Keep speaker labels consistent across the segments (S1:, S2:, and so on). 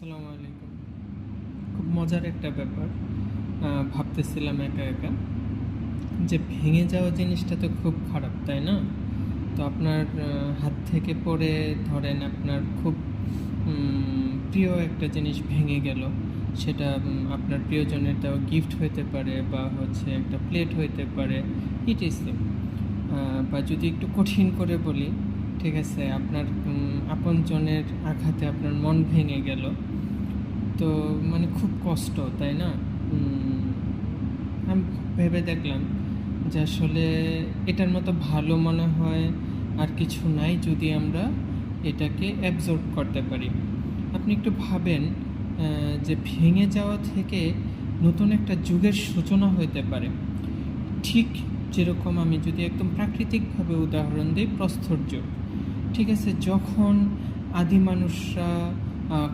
S1: আসসালামু আলাইকুম। খুব মজার একটা ব্যাপার। ভাবতেছিলাম একা একা যে ভেঙে যাওয়া জিনিসটা তো খুব খারাপ, তাই না? তো আপনার হাত থেকে পড়ে ধরেন আপনার খুব প্রিয় একটা জিনিস ভেঙে গেল। সেটা আপনার প্রিয়জনের দেওয়া গিফট হইতে পারে বা হচ্ছে একটা প্লেট হইতে পারে, ইটিসি। বা যদি একটু কঠিন করে বলি, ঠিক আছে, আপনার আপনজনের আঘাতে আপনার মন ভেঙে গেল। তো মানে খুব কষ্ট, তাই না? আমি ভেবে দেখলাম যে আসলে এটার মতো ভালো মনে হয় আর কিছু নাই, যদি আমরা এটাকে অ্যাবজর্ব করতে পারি। আপনি একটু ভাবেন যে ভেঙে যাওয়া থেকে নতুন একটা যুগের সূচনা হতে পারে। ঠিক যেরকম আমি যদি একদম প্রাকৃতিকভাবে উদাহরণ দিই, প্রস্তর যুগ। ঠিক আছে, যখন আদি মানুষরা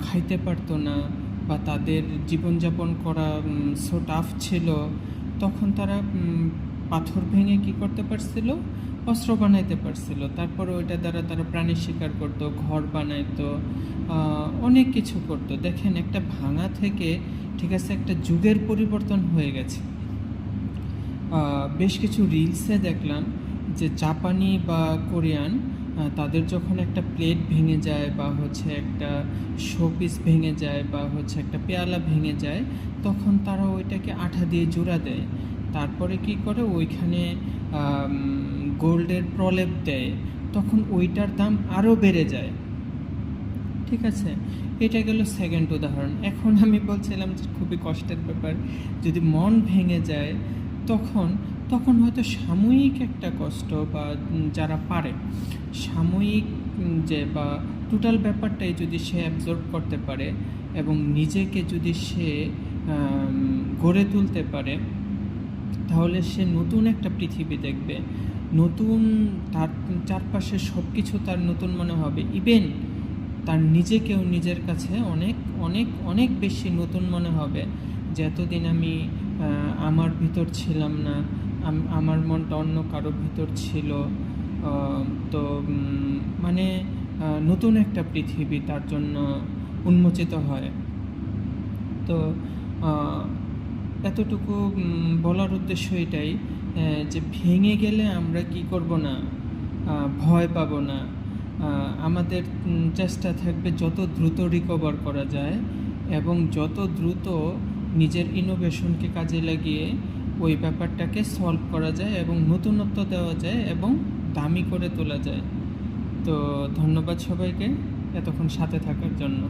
S1: খাইতে পারতো না বা তাদের জীবনযাপন করা সো টাফ ছিল, তখন তারা পাথর ভেঙে কি করতে পারছিল? অস্ত্র বানাইতে পারছিল। তারপরে ওইটা দ্বারা তারা প্রাণী শিকার করতো, ঘর বানাইতো, অনেক কিছু করতো। দেখেন, একটা ভাঙা থেকে, ঠিক আছে, একটা যুগের পরিবর্তন হয়ে গেছে। বেশ কিছু রিলসে দেখলাম যে জাপানি বা কোরিয়ান, তাদের যখন একটা প্লেট ভেঙে যায় বা হচ্ছে একটা শোপিস ভেঙে যায় বা হচ্ছে একটা পেয়ালা ভেঙে যায়, তখন তারা ওইটাকে আঠা দিয়ে জোড়া দেয়। তারপরে কি করে, ওইখানে গোল্ডের প্রলেপ দেয়, তখন ওইটার দাম আরও বেড়ে যায়। ঠিক আছে, এটা গেল সেকেন্ড উদাহরণ। এখন আমি বলছিলাম যে খুবই কষ্টের ব্যাপার, যদি মন ভেঙে যায় তখন তখন হয়তো সাময়িক একটা কষ্ট, বা যারা পারে সাময়িক, যে বা টোটাল ব্যাপারটাই যদি সে অ্যাবজর্ব করতে পারে এবং নিজেকে যদি সে গড়ে তুলতে পারে, তাহলে সে নতুন একটা পৃথিবী দেখবে। নতুন, তার চারপাশে সব কিছু তার নতুন মনে হবে। ইভেন তার নিজেকেও নিজের কাছে অনেক অনেক অনেক বেশি নতুন মনে হবে, যে এতদিন আমি আমার ভিতর ছিলাম না, আমার মনটা অন্য কারো ভিতর ছিল। তো মানে নতুন একটা পৃথিবী তার জন্য উন্মোচিত হয়। তো এতটুকু বলার উদ্দেশ্য এটাই, যে ভেঙে গেলে আমরা কি করব না, ভয় পাবো না। আমাদের চেষ্টা থাকবে যত দ্রুত রিকভার করা যায় এবং যত দ্রুত নিজের ইনোভেশনকে কাজে লাগিয়ে ওই ব্যাপারটাকে সলভ করা যায় এবং নতুনত্ব দেওয়া যায় এবং দামি করে তোলা যায়। তো ধন্যবাদ সবাইকে এতক্ষণ সাথে থাকার জন্য।